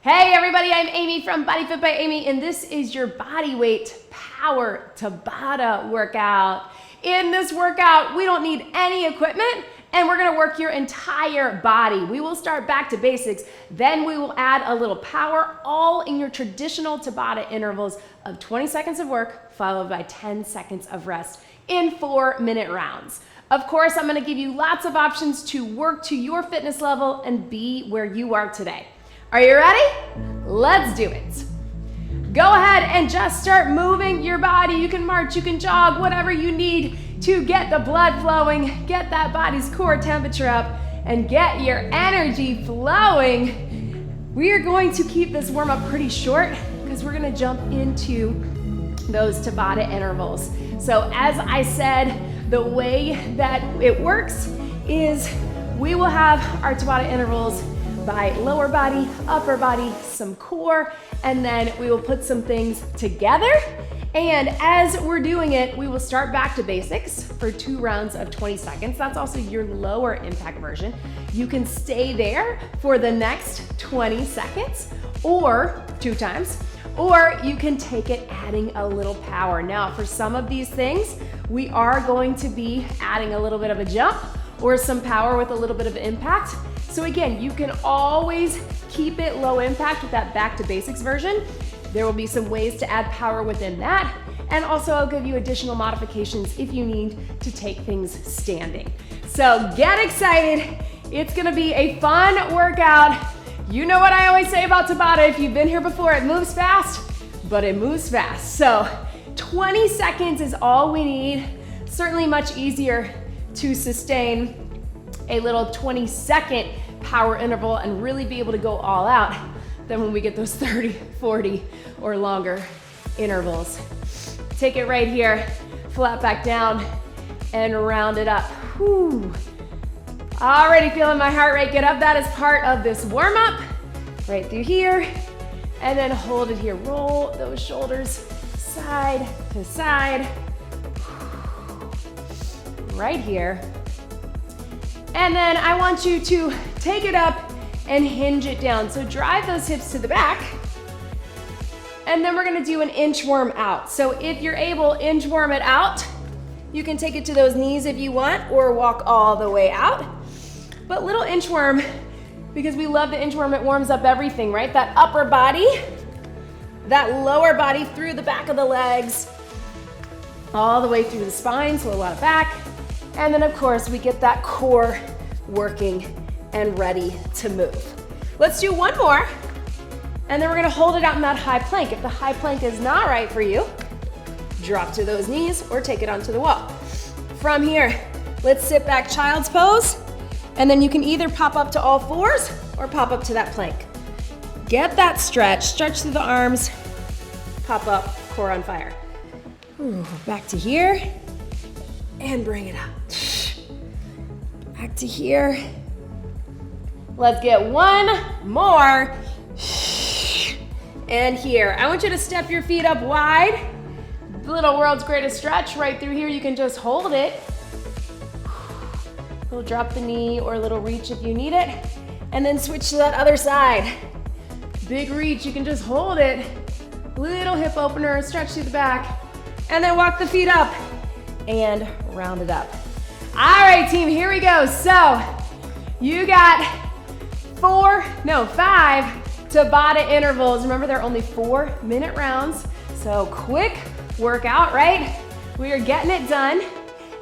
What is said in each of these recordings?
Hey everybody, I'm Amy from BodyFit by Amy, and this is your Bodyweight Power Tabata workout. In this workout, we don't need any equipment, and we're gonna work your entire body. We will start back to basics, then we will add a little power, all in your traditional Tabata intervals of 20 seconds of work, followed by 10 seconds of rest in 4-minute rounds. Of course, I'm gonna give you lots of options to work to your fitness level and be where you are today. Are you ready? Let's do it. Go ahead and just start moving your body. You can march, you can jog, whatever you need to get the blood flowing, get that body's core temperature up, and get your energy flowing. We are going to keep this warm-up pretty short because we're gonna jump into those Tabata intervals. So as I said, the way that it works is we will have our Tabata intervals by lower body, upper body, some core, and then we will put some things together. And as we're doing it, we will start back to basics for 2 rounds of 20 seconds. That's also your lower impact version. You can stay there for the next 20 seconds or 2 times, or you can take it adding a little power. Now, for some of these things, we are going to be adding a little bit of a jump or some power with a little bit of impact. So again, you can always keep it low impact with that back to basics version. There will be some ways to add power within that. And also I'll give you additional modifications if you need to take things standing. So get excited. It's gonna be a fun workout. You know what I always say about Tabata, if you've been here before, it moves fast, but it moves fast. So 20 seconds is all we need. Certainly much easier to sustain a little 20-second power interval and really be able to go all out than when we get those 30, 40, or longer intervals. Take it right here, flat back down, and round it up. Whew. Already feeling my heart rate get up. That is part of this warm-up. Right through here, and then hold it here. Roll those shoulders side to side. Right here. And then I want you to take it up and hinge it down. So drive those hips to the back. And then we're gonna do an inchworm out. So if you're able, inchworm it out. You can take it to those knees if you want, or walk all the way out. But little inchworm, because we love the inchworm, it warms up everything, right? That upper body, that lower body through the back of the legs, all the way through the spine, so a lot of back. And then of course we get that core working and ready to move. Let's do one more, and then we're gonna hold it out in that high plank. If the high plank is not right for you, drop to those knees or take it onto the wall. From here, let's sit back child's pose, and then you can either pop up to all 4s or pop up to that plank. Get that stretch through the arms, pop up, core on fire. Ooh, back to here, and bring it up. Back to here. Let's get one more. And here. I want you to step your feet up wide. Little world's greatest stretch right through here. You can just hold it. We'll drop the knee or a little reach if you need it. And then switch to that other side. Big reach, you can just hold it. Little hip opener, stretch through the back. And then walk the feet up and round it up. All right, team, here we go. So you got 5 Tabata intervals. Remember, they're only 4-minute rounds. So quick workout, right? We are getting it done.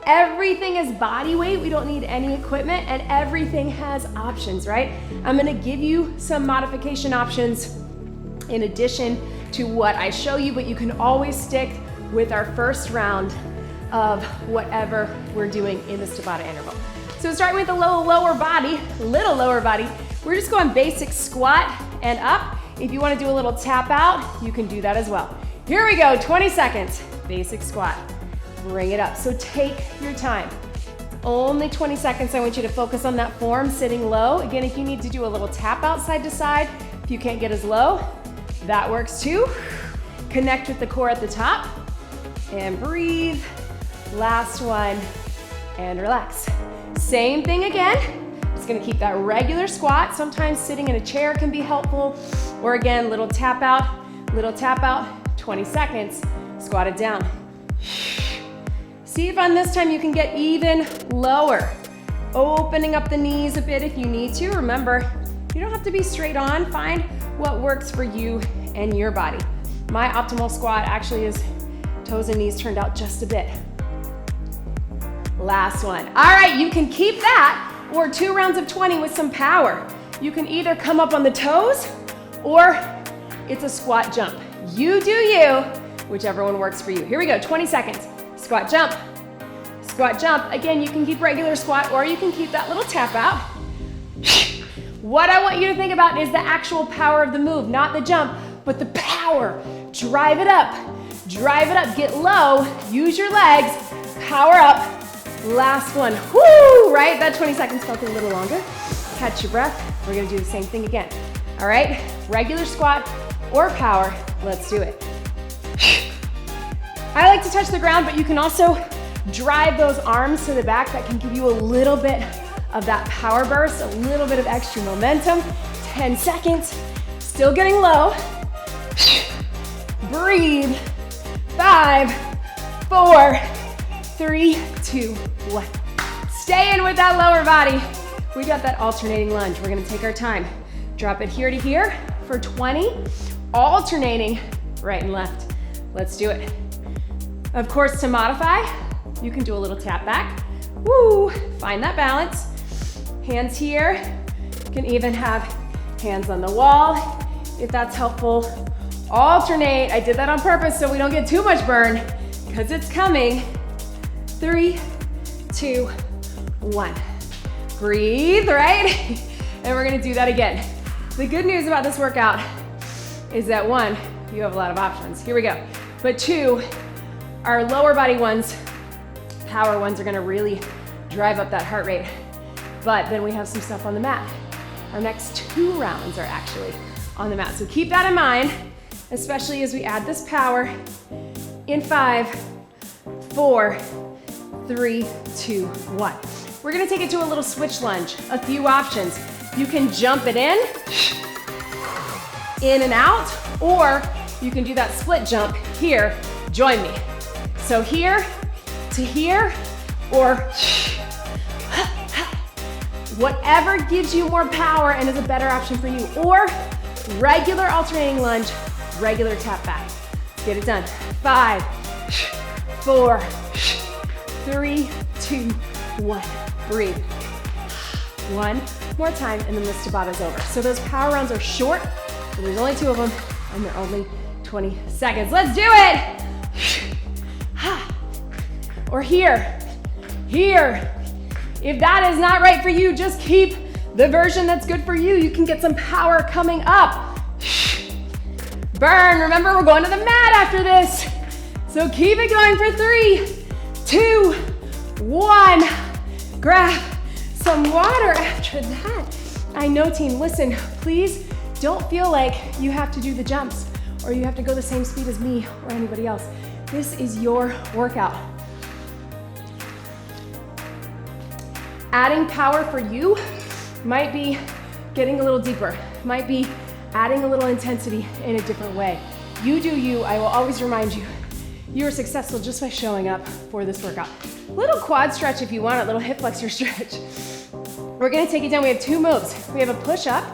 Everything is body weight. We don't need any equipment, and everything has options, right? I'm gonna give you some modification options in addition to what I show you, but you can always stick with our first round of whatever we're doing in this Tabata interval. So starting with the little lower body, we're just going basic squat and up. If you wanna do a little tap out, you can do that as well. Here we go, 20 seconds, basic squat. Bring it up, so take your time. Only 20 seconds, I want you to focus on that form, sitting low. Again, if you need to do a little tap out side to side, if you can't get as low, that works too. Connect with the core at the top, and breathe. Last one, and relax. Same thing again. Just gonna keep that regular squat. Sometimes sitting in a chair can be helpful, Or again, little tap out, 20 seconds, squat it down. See if on this time you can get even lower. Opening up the knees a bit if you need to. Remember, you don't have to be straight on. Find what works for you and your body. My optimal squat actually is toes and knees turned out just a bit. Last one. All right, you can keep that or 2 rounds of 20 with some power. You can either come up on the toes or it's a squat jump. You do you, whichever one works for you. Here we go, 20 seconds. Squat jump, squat jump. Again, you can keep regular squat or you can keep that little tap out. What I want you to think about is the actual power of the move, not the jump, but the power. Drive it up, get low, use your legs, power up. Last one, whoo, right? That 20 seconds felt a little longer. Catch your breath. We're gonna do the same thing again. All right, regular squat or power, let's do it. I like to touch the ground, but you can also drive those arms to the back. That can give you a little bit of that power burst, a little bit of extra momentum. 10 seconds, still getting low. Breathe. 5, 4, 3, 2, 1. Stay in with that lower body. We got that alternating lunge. We're gonna take our time. Drop it here to here for 20, alternating right and left. Let's do it. Of course, to modify, you can do a little tap back. Woo, find that balance. Hands here. You can even have hands on the wall if that's helpful. Alternate. I did that on purpose so we don't get too much burn because it's coming. 3, 2, 1. Breathe, right? And we're gonna do that again. The good news about this workout is that 1, you have a lot of options. Here we go. But 2, our lower body ones, power ones, are gonna really drive up that heart rate. But then we have some stuff on the mat. Our next 2 rounds are actually on the mat. So keep that in mind, especially as we add this power in 5, 4, 3, 2, 1. We're gonna take it to a little switch lunge. A few options. You can jump it in and out, or you can do that split jump here. Join me. So here to here, or whatever gives you more power and is a better option for you, or regular alternating lunge, regular tap back. Let's get it done. 5, 4, 3, 2, 1. Breathe. 1 more time, and then this Tabata's over. So those power rounds are short, and there's only 2 of them, and they're only 20 seconds. Let's do it! Or here. If that is not right for you, just keep the version that's good for you. You can get some power coming up. Burn. Remember, we're going to the mat after this. So keep it going for 3, 2, 1. Grab some water after that. I know, team, listen, please don't feel like you have to do the jumps or you have to go the same speed as me or anybody else. This is your workout. Adding power for you might be getting a little deeper, might be adding a little intensity in a different way. You do you. I will always remind you, you are successful just by showing up for this workout. Little quad stretch if you want, a little hip flexor stretch. We're gonna take it down. We have 2 moves. We have a push up,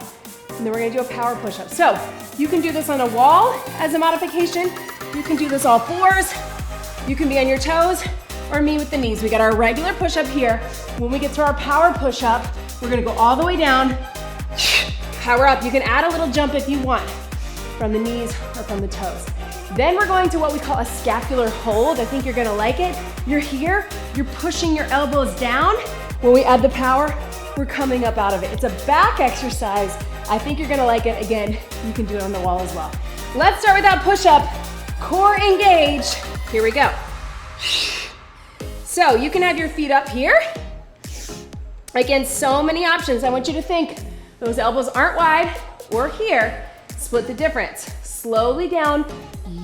and then we're gonna do a power push up. So you can do this on a wall as a modification. You can do this all 4s. You can be on your toes, or me with the knees. We got our regular push up here. When we get to our power push up, we're gonna go all the way down, power up. You can add a little jump if you want, from the knees or from the toes. Then we're going to what we call a scapular hold. I think you're gonna like it. You're here, you're pushing your elbows down. When we add the power, we're coming up out of it. It's a back exercise. I think you're gonna like it. Again, you can do it on the wall as well. Let's start with that push up. Core engaged. Here we go. So you can have your feet up here. Again, so many options. I want you to think those elbows aren't wide or here. Split the difference. Slowly down.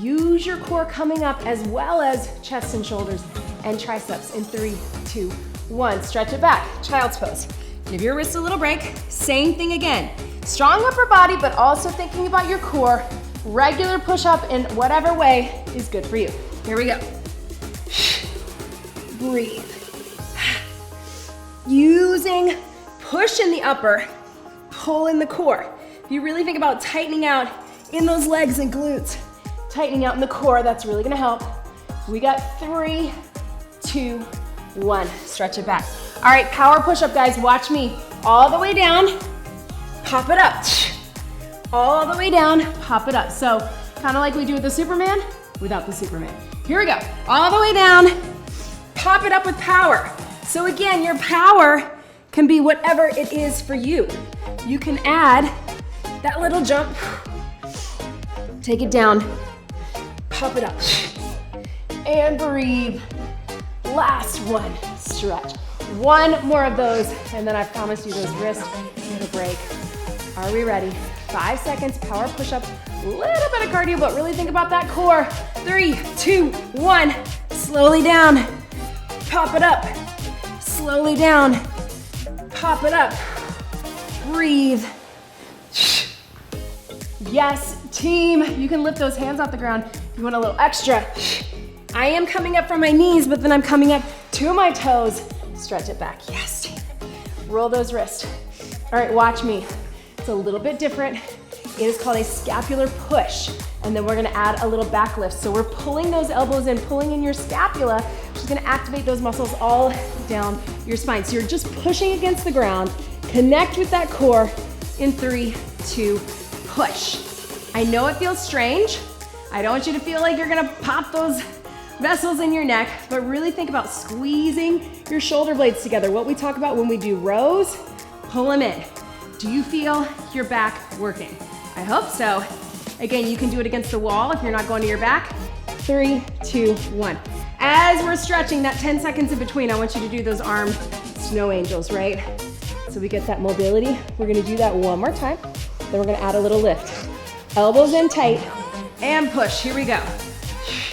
Use your core coming up as well as chest and shoulders and triceps in 3, 2, 1. Stretch it back. Child's pose. Give your wrist a little break. Same thing again. Strong upper body, but also thinking about your core. Regular push-up in whatever way is good for you. Here we go. Breathe. Using push in the upper, pull in the core. If you really think about tightening out in those legs and glutes, tightening out in the core, that's really gonna help. We got 3, 2, 1. Stretch it back. All right, power push-up, guys. Watch me. All the way down, pop it up. All the way down, pop it up. So kind of like we do with the Superman, without the Superman. Here we go. All the way down, pop it up with power. So again, your power can be whatever it is for you. You can add that little jump, take it down, pop it up, and breathe. Last one, stretch. One more of those, and then I promise you those wrists need a break. Are we ready? 5 seconds, power push-up, little bit of cardio, but really think about that core. 3, 2, 1, slowly down, pop it up, slowly down, pop it up, breathe. Yes, team, you can lift those hands off the ground if you want a little extra. I am coming up from my knees, but then I'm coming up to my toes. Stretch it back, yes, team. Roll those wrists. All right, watch me. It's a little bit different. It is called a scapular push. And then we're gonna add a little back lift. So we're pulling those elbows in, pulling in your scapula, which is gonna activate those muscles all down your spine. So you're just pushing against the ground. Connect with that core in 3, 2, push. I know it feels strange. I don't want you to feel like you're gonna pop those vessels in your neck, but really think about squeezing your shoulder blades together. What we talk about when we do rows, pull them in. Do you feel your back working? I hope so. Again, you can do it against the wall if you're not going to your back. 3, 2, 1. As we're stretching that 10 seconds in between, I want you to do those arm snow angels, right? So we get that mobility. We're gonna do that one more time. Then we're gonna add a little lift. Elbows in tight and push, here we go.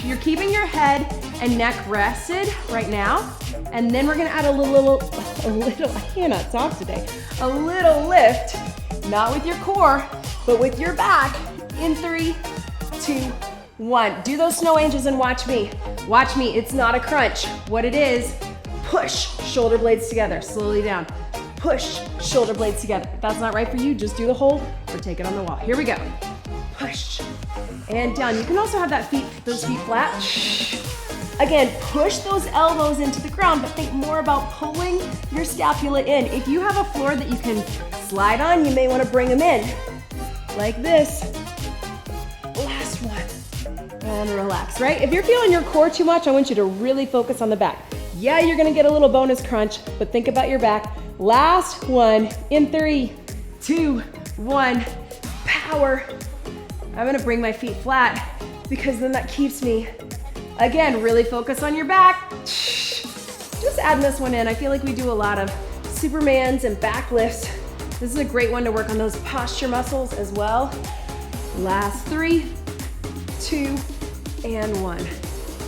You're keeping your head and neck rested right now. And then we're gonna add a little, I cannot talk today, a little lift, not with your core, but with your back in 3, 2, 1. Do those snow angels and watch me. Watch me, it's not a crunch. What it is, push shoulder blades together, slowly down. Push shoulder blades together. If that's not right for you, just do the hold or take it on the wall. Here we go. Push and down. You can also have those feet flat. Again, push those elbows into the ground, but think more about pulling your scapula in. If you have a floor that you can slide on, you may want to bring them in like this. Last one. And relax, right? If you're feeling your core too much, I want you to really focus on the back. Yeah, you're gonna get a little bonus crunch, but think about your back. Last one in 3, 2, 1. Power. I'm gonna bring my feet flat because then that keeps me, again, really focus on your back. Just adding this one in. I feel like we do a lot of Supermans and back lifts. This is a great one to work on those posture muscles as well. Last 3, 2, and 1.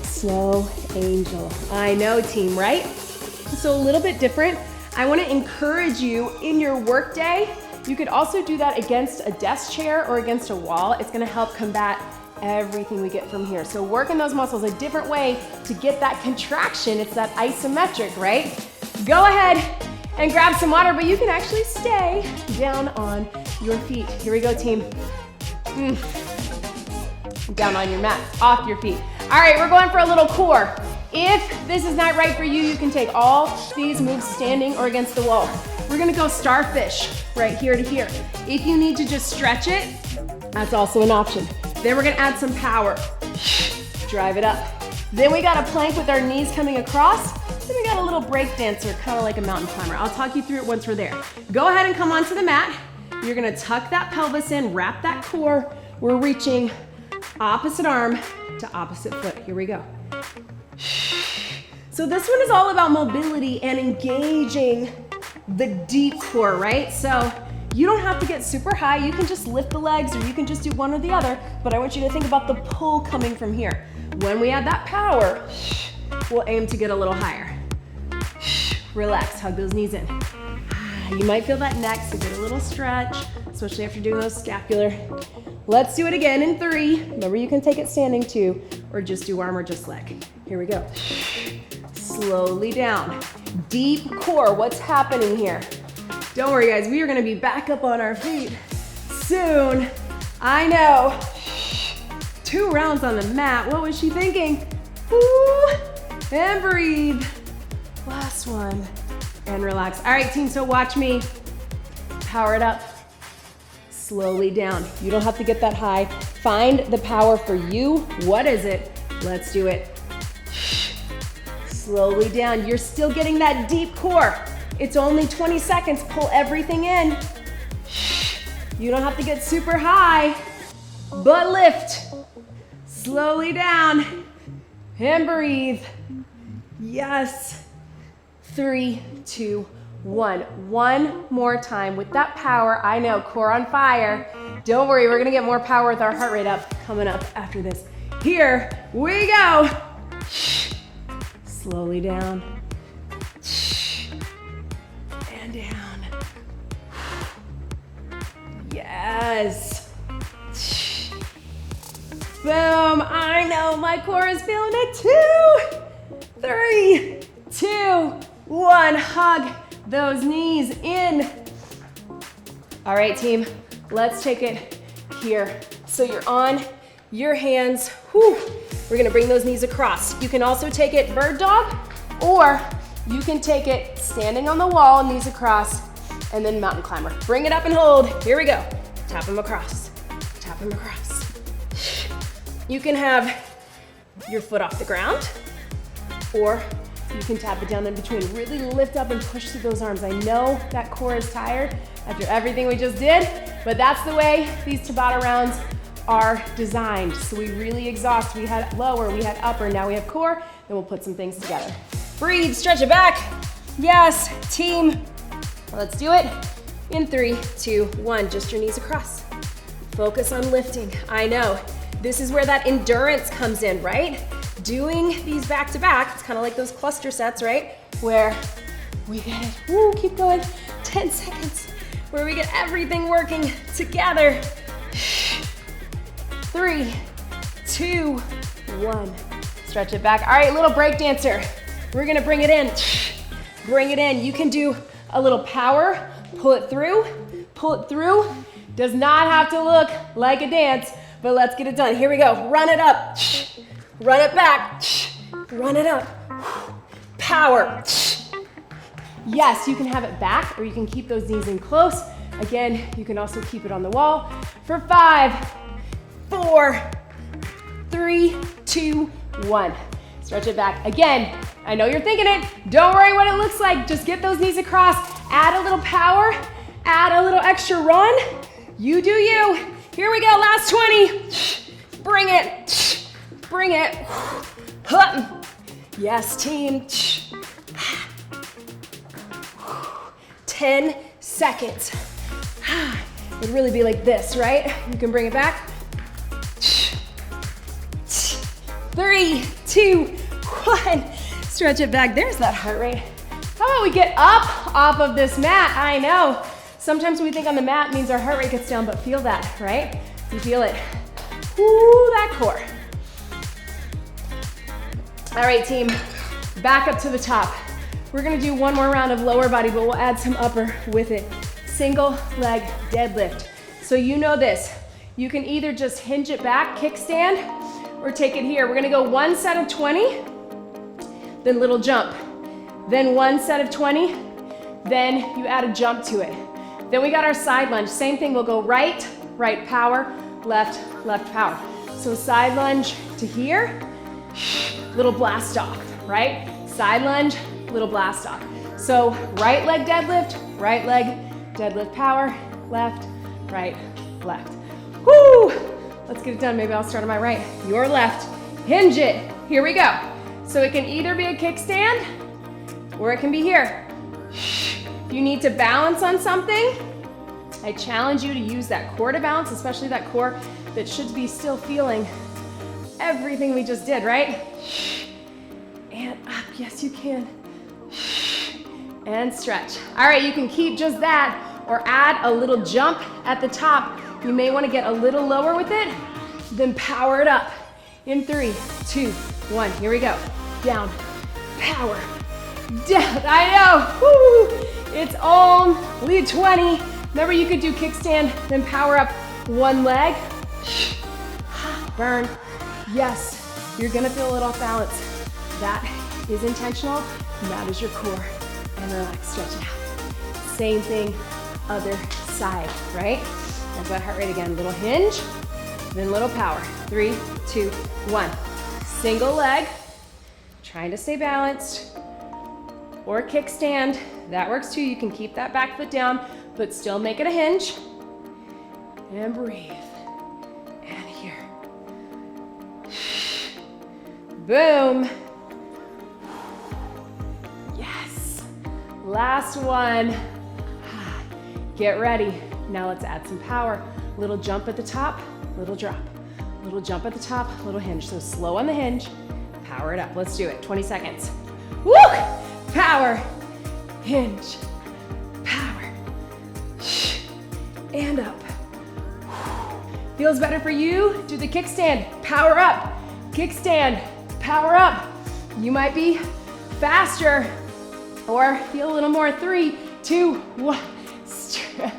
Slow angel. I know, team, right? So a little bit different. I want to encourage you in your work day. You could also do that against a desk chair or against a wall. It's going to help combat everything we get from here. So working those muscles a different way to get that contraction. It's that isometric, right? Go ahead and grab some water, but you can actually stay down on your feet. Here we go, team. Down on your mat, off your feet. All right, we're going for a little core. If this is not right for you, you can take all these moves standing or against the wall. We're gonna go starfish right here to here. If you need to just stretch it, that's also an option. Then we're gonna add some power. Drive it up. Then we got a plank with our knees coming across. Then we got a little break dancer, kind of like a mountain climber. I'll talk you through it once we're there. Go ahead and come onto the mat. You're gonna tuck that pelvis in, wrap that core. We're reaching opposite arm to opposite foot. Here we go. So this one is all about mobility and engaging the deep core, right? So you don't have to get super high. You can just lift the legs or you can just do one or the other, but I want you to think about the pull coming from here. When we add that power, we'll aim to get a little higher. Relax, hug those knees in. You might feel that neck, so get a little stretch. especially after doing those scapular. Let's do it again in 3. Remember, you can take it standing too, or just do arm or just leg. Here we go. Slowly down. Deep core, what's happening here? Don't worry guys, we are gonna be back up on our feet soon. I know. 2 rounds on the mat, what was she thinking? Ooh, and breathe. Last one, and relax. All right team, so watch me. Power it up. Slowly down. You don't have to get that high. Find the power for you. What is it? Let's do it. Slowly down. You're still getting that deep core. It's only 20 seconds. Pull everything in. You don't have to get super high, but lift. Slowly down and breathe. Yes. 3, 2, 1. One more time with that power. I know, core on fire. Don't worry, we're gonna get more power with our heart rate up coming up after this. Here we go. Slowly down. And down. Yes. Boom, I know my core is feeling it too. 3, 2, 1, hug those knees in. All right, team, let's take it here. So you're on your hands. Whew. We're gonna bring those knees across. You can also take it bird dog, or you can take it standing on the wall, knees across, and then mountain climber. Bring it up and hold. Here we go. Tap them across. Tap them across. You can have your foot off the ground, or you can tap it down in between. Really lift up and push through those arms. I know that core is tired after everything we just did, but that's the way these Tabata rounds are designed. So we really exhaust. We had lower, we had upper, now we have core, then we'll put some things together. Breathe, stretch it back. Yes, team. Let's do it in 3, 2, 1. Just your knees across. Focus on lifting. I know. This is where that endurance comes in, right? Doing these back to back, it's kind of like those cluster sets, right? Where we get it, woo, keep going, 10 seconds, where we get everything working together. 3, 2, 1. Stretch it back. All right, little break dancer. We're gonna bring it in. Bring it in. You can do a little power, pull it through, pull it through. Does not have to look like a dance, but let's get it done. Here we go. Run it up. Run it back. Run it up. Power. Yes, you can have it back, or you can keep those knees in close. Again, you can also keep it on the wall for 5, 4, 3, 2, 1. Stretch it back. Again, I know you're thinking it. Don't worry what it looks like. Just get those knees across. Add a little power. Add a little extra run. You do you. Here we go, last 20. Bring it. Bring it. Yes, team. 10 seconds. It would really be like this, right? You can bring it back. 3, 2, 1. Stretch it back. There's that heart rate. How about we get up off of this mat? I know. Sometimes we think on the mat means our heart rate gets down, but feel that, right? You feel it. Ooh, that core. All right, team, back up to the top. We're gonna do one more round of lower body, but we'll add some upper with it. Single leg deadlift. So you know this. You can either just hinge it back, kickstand, or take it here. We're gonna go 1 set of 20, then little jump. Then 1 set of 20, then you add a jump to it. Then we got our side lunge. Same thing, we'll go right, right power, left, left power. So side lunge to here, little blast off, right? Side lunge, little blast off. So right leg deadlift power, left, right, left. Woo! Let's get it done. Maybe I'll start on my right. Your left, hinge it. Here we go. So it can either be a kickstand or it can be here. If you need to balance on something, I challenge you to use that core to balance, especially that core that should be still feeling everything we just did, right? And up, yes you can. And stretch. All right, you can keep just that, or add a little jump at the top. You may want to get a little lower with it, then power it up. In 3, 2, 1, here we go. Down, power, down. I know, woo! It's only 20. Remember, you could do kickstand, then power up one leg. Burn. Yes, you're gonna feel a little off balance. That is intentional, and that is your core. And relax, stretch it out. Same thing, other side, right? That's that heart rate again. Little hinge, then little power. 3, 2, 1. Single leg, trying to stay balanced. Or kickstand, that works too. You can keep that back foot down, but still make it a hinge. And breathe. And here. Boom. Yes. Last one. Get ready. Now let's add some power. Little jump at the top, little drop. Little jump at the top, little hinge. So slow on the hinge, power it up. Let's do it, 20 seconds. Woo! Power, hinge, power, and up. Feels better for you? Do the kickstand, power up. Kickstand, power up. You might be faster or feel a little more. 3, 2, 1, stretch.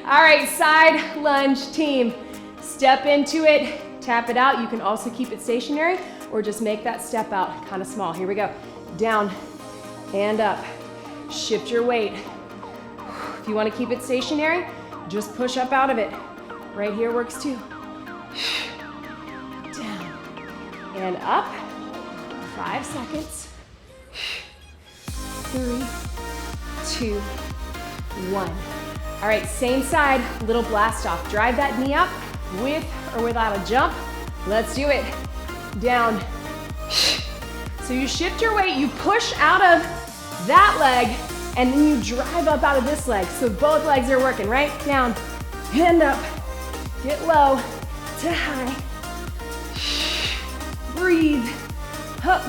All right, side lunge team. Step into it, tap it out. You can also keep it stationary or just make that step out kind of small. Here we go. Down and up. Shift your weight. If you want to keep it stationary, just push up out of it. Right here works too. Down and up. 5 seconds. 3, 2, 1. All right, same side, little blast off. Drive that knee up with or without a jump. Let's do it. Down. So you shift your weight, you push out of that leg, and then you drive up out of this leg. So both legs are working, right? Down, hand up, get low to high. Breathe. Up.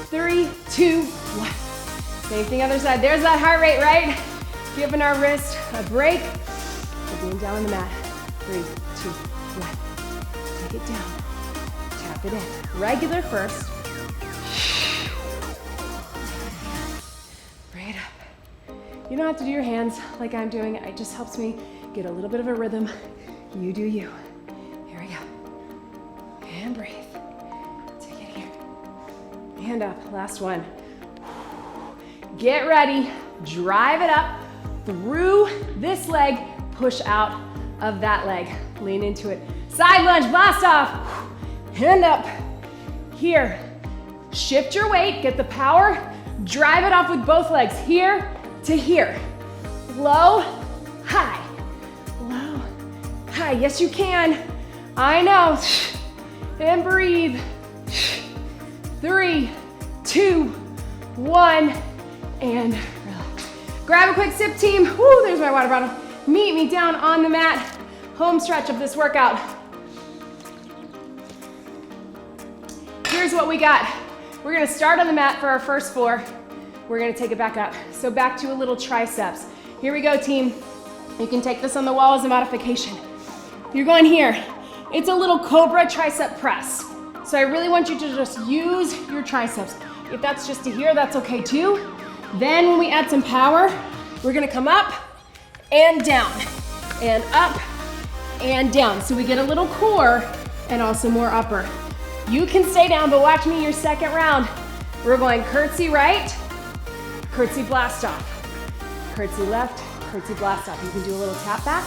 3, 2, 1. Same thing other side. There's that heart rate, right? Giving our wrist a break. We're being down on the mat. 3, 2, 1. Take it down. Tap it in. Regular first. Bring it up. You don't have to do your hands like I'm doing. It just helps me get a little bit of a rhythm. You do you. Here we go. And breathe. Take it here. Hand up. Last one. Get ready. Drive it up through this leg. Push out of that leg. Lean into it. Side lunge, blast off. Hand up. Here. Shift your weight, get the power. Drive it off with both legs. Here to here. Low, high. Low, high. Yes, you can. I know. And breathe. 3, 2, 1, and relax. Grab a quick sip, team. Woo, there's my water bottle. Meet me down on the mat. Home stretch of this workout. Here's what we got. We're gonna start on the mat for our first 4. We're gonna take it back up. So back to a little triceps. Here we go, team. You can take this on the wall as a modification. You're going here. It's a little cobra tricep press. So I really want you to just use your triceps. If that's just to here, that's okay too. Then when we add some power, we're gonna come up and down, and up and down. So we get a little core and also more upper. You can stay down, but watch me your second round. We're going curtsy right, curtsy blast off, curtsy left, curtsy blast off. You can do a little tap back.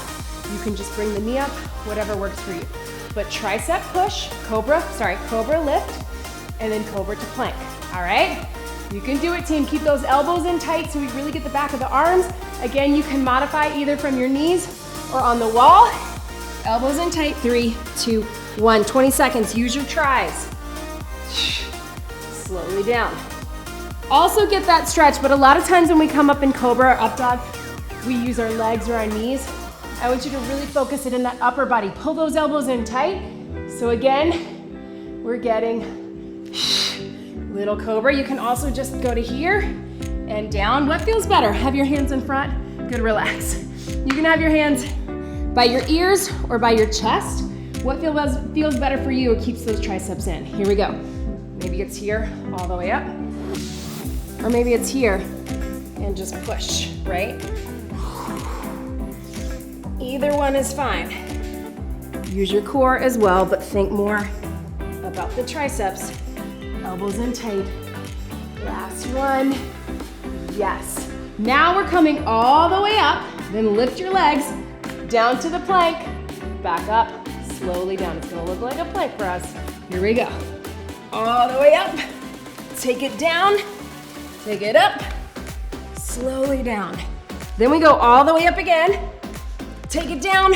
You can just bring the knee up, whatever works for you. But tricep push, cobra lift, and then cobra to plank, all right? You can do it, team. Keep those elbows in tight so we really get the back of the arms. Again, you can modify either from your knees or on the wall. Elbows in tight, 3, 2, 1. 20 seconds, use your tries. Slowly down. Also get that stretch, but a lot of times when we come up in cobra or up dog, we use our legs or our knees. I want you to really focus it in that upper body. Pull those elbows in tight. So again, we're getting little cobra. You can also just go to here and down. What feels better? Have your hands in front. Good, relax. You can have your hands by your ears or by your chest. What feels better for you or keeps those triceps in? Here we go. Maybe it's here all the way up, or maybe it's here and just push, right? Either one is fine. Use your core as well, but think more about the triceps. Elbows in tight. Last one. Yes. Now we're coming all the way up. Then lift your legs down to the plank. Back up, slowly down. It's gonna look like a plank for us. Here we go. All the way up. Take it down. Take it up. Slowly down. Then we go all the way up again. Take it down.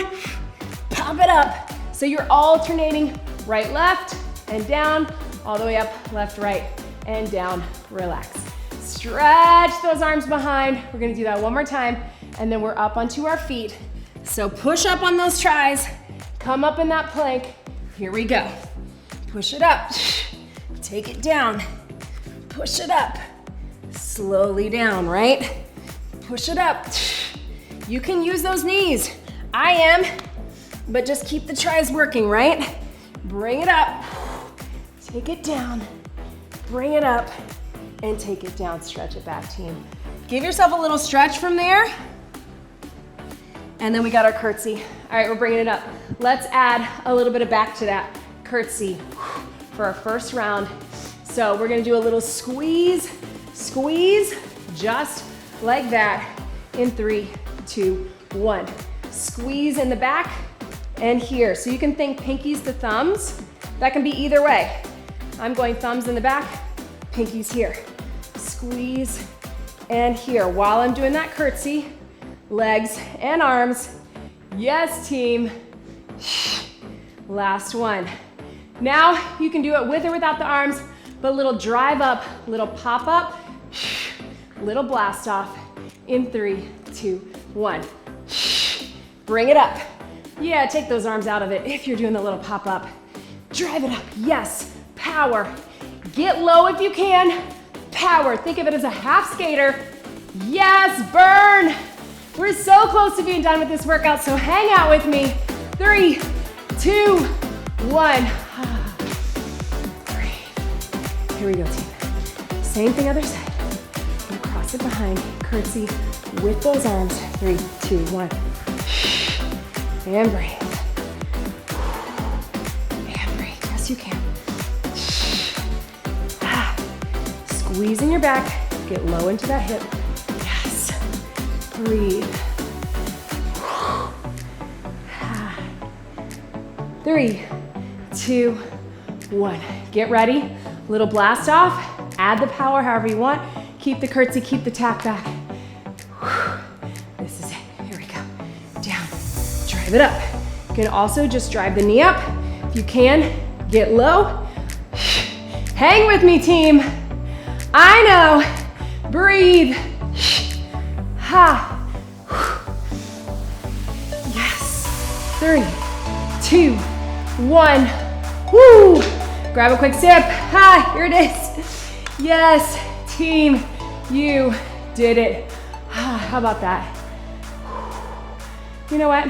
Pop it up. So you're alternating right, left, and down, all the way up, left, right, and down. Relax. Stretch those arms behind. We're gonna do that one more time, and then we're up onto our feet. So push up on those tries. Come up in that plank. Here we go. Push it up. Take it down. Push it up. Slowly down, right? Push it up. You can use those knees. I am, but just keep the tries working, right? Bring it up. Take it down. Bring it up and take it down. Stretch it back, team. Give yourself a little stretch from there. And then we got our curtsy. All right, we're bringing it up. Let's add a little bit of back to that curtsy for our first round. So we're gonna do a little squeeze, squeeze, just like that in 3, 2, 1. Squeeze in the back and here. So you can think pinkies to thumbs. That can be either way. I'm going thumbs in the back, pinkies here. Squeeze and here. While I'm doing that curtsy, legs and arms. Yes, team. Last one. Now you can do it with or without the arms, but little drive up, little pop up, little blast off in 3, 2, 1. Bring it up. Yeah, take those arms out of it if you're doing the little pop up. Drive it up. Yes, power. Get low if you can. Power. Think of it as a half skater. Yes, burn. We're so close to being done with this workout, so hang out with me. 3, 2, 1. Breathe. Here we go, team. Same thing other side. You cross it behind, curtsy with those arms. 3, 2, 1. And breathe. And breathe. Yes, you can. Squeeze in your back. Get low into that hip. Yes. Breathe. 3, 2, 1. Get ready. Little blast off. Add the power however you want. Keep the curtsy, keep the tap back. This is it. Here we go. Down. Drive it up. You can also just drive the knee up. If you can, get low. Hang with me, team. I know. Breathe. Ha. Yes. 3, 2, 1. Woo. Grab a quick sip. Ha, here it is. Yes, team, you did it. How about that? You know what?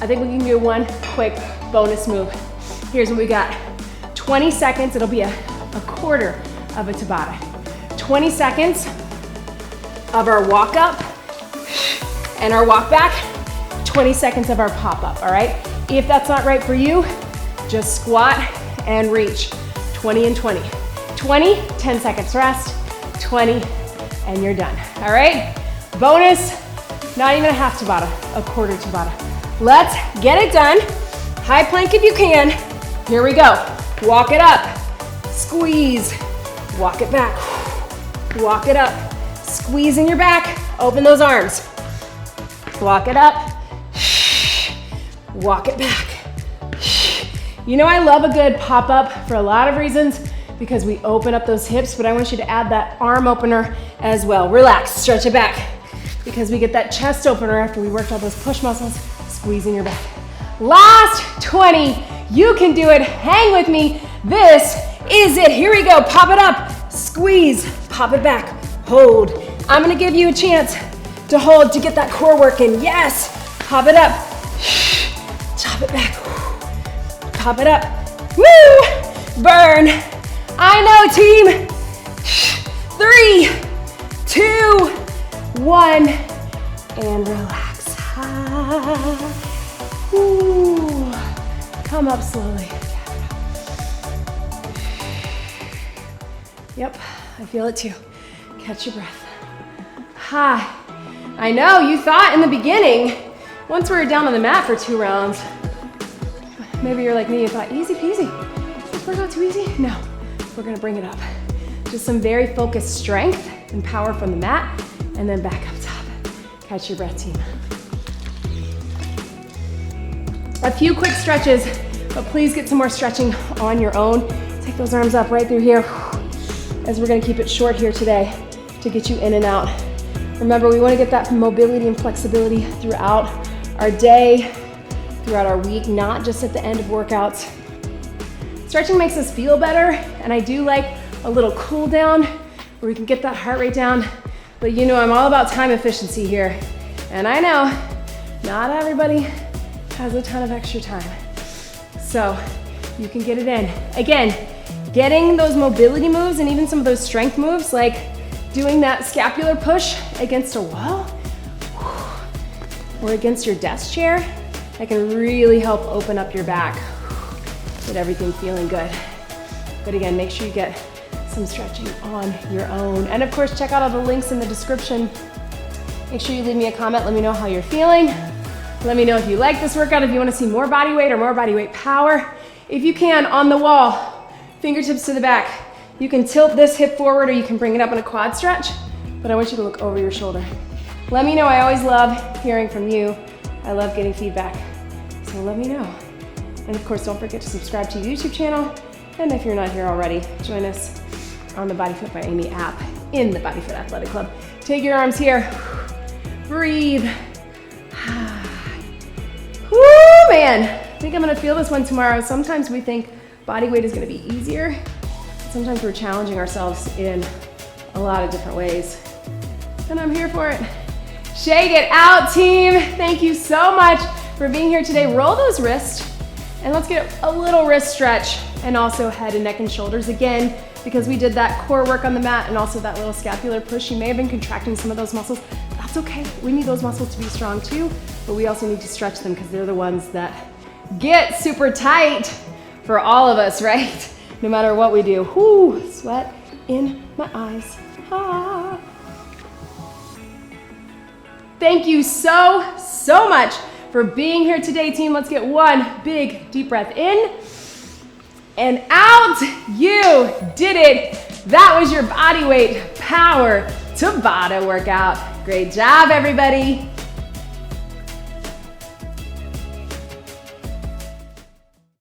I think we can do one quick bonus move. Here's what we got. 20 seconds, it'll be a quarter of a Tabata. 20 seconds of our walk up and our walk back. 20 seconds of our pop up, all right? If that's not right for you, just squat and reach. 20 and 20. 20, 10 seconds rest. 20, and you're done, all right? Bonus, not even a half Tabata, a quarter Tabata. Let's get it done. High plank if you can. Here we go. Walk it up, squeeze, walk it back, walk it up, squeeze in your back, open those arms. Walk it up, walk it back. You know I love a good pop-up for a lot of reasons because we open up those hips, but I want you to add that arm opener as well. Relax, stretch it back because we get that chest opener after we worked all those push muscles, squeezing your back. Last 20, you can do it, hang with me. This is it? Here we go. Pop it up. Squeeze. Pop it back. Hold. I'm gonna give you a chance to hold to get that core working. Yes. Pop it up. Chop it back. Pop it up. Woo! Burn. I know, team. 3, 2, 1, and relax. Ooh. Come up slowly. Yep, I feel it too. Catch your breath. Hi. I know you thought in the beginning, once we were down on the mat for 2 rounds, maybe you're like me and thought, easy peasy. Is this workout too easy? No, we're gonna bring it up. Just some very focused strength and power from the mat, and then back up top. Catch your breath, team. A few quick stretches, but please get some more stretching on your own. Take those arms up right through here, as we're gonna keep it short here today to get you in and out. Remember, we wanna get that mobility and flexibility throughout our day, throughout our week, not just at the end of workouts. Stretching makes us feel better, and I do like a little cool down where we can get that heart rate down. But you know, I'm all about time efficiency here. And I know not everybody has a ton of extra time. So you can get it in. Again, getting those mobility moves and even some of those strength moves, like doing that scapular push against a wall or against your desk chair, that can really help open up your back, get everything feeling good. But again, make sure you get some stretching on your own. And of course, check out all the links in the description. Make sure you leave me a comment. Let me know how you're feeling. Let me know if you like this workout, if you want to see more body weight or more body weight power. If you can, on the wall, fingertips to the back. You can tilt this hip forward or you can bring it up in a quad stretch, but I want you to look over your shoulder. Let me know. I always love hearing from you. I love getting feedback, so let me know. And of course, don't forget to subscribe to the YouTube channel. And if you're not here already, join us on the BodyFit by Amy app in the BodyFit Athletic Club. Take your arms here. Breathe. Woo, man. I think I'm gonna feel this one tomorrow. Sometimes we think body weight is gonna be easier. Sometimes we're challenging ourselves in a lot of different ways. And I'm here for it. Shake it out, team. Thank you so much for being here today. Roll those wrists and let's get a little wrist stretch and also head and neck and shoulders again, because we did that core work on the mat and also that little scapular push. You may have been contracting some of those muscles. That's okay. We need those muscles to be strong too, but we also need to stretch them because they're the ones that get super tight for all of us, right? No matter what we do. Whoo, sweat in my eyes. Ah. Thank you so, so much for being here today, team. Let's get one big deep breath in and out. You did it. That was your body weight power Tabata workout. Great job, everybody.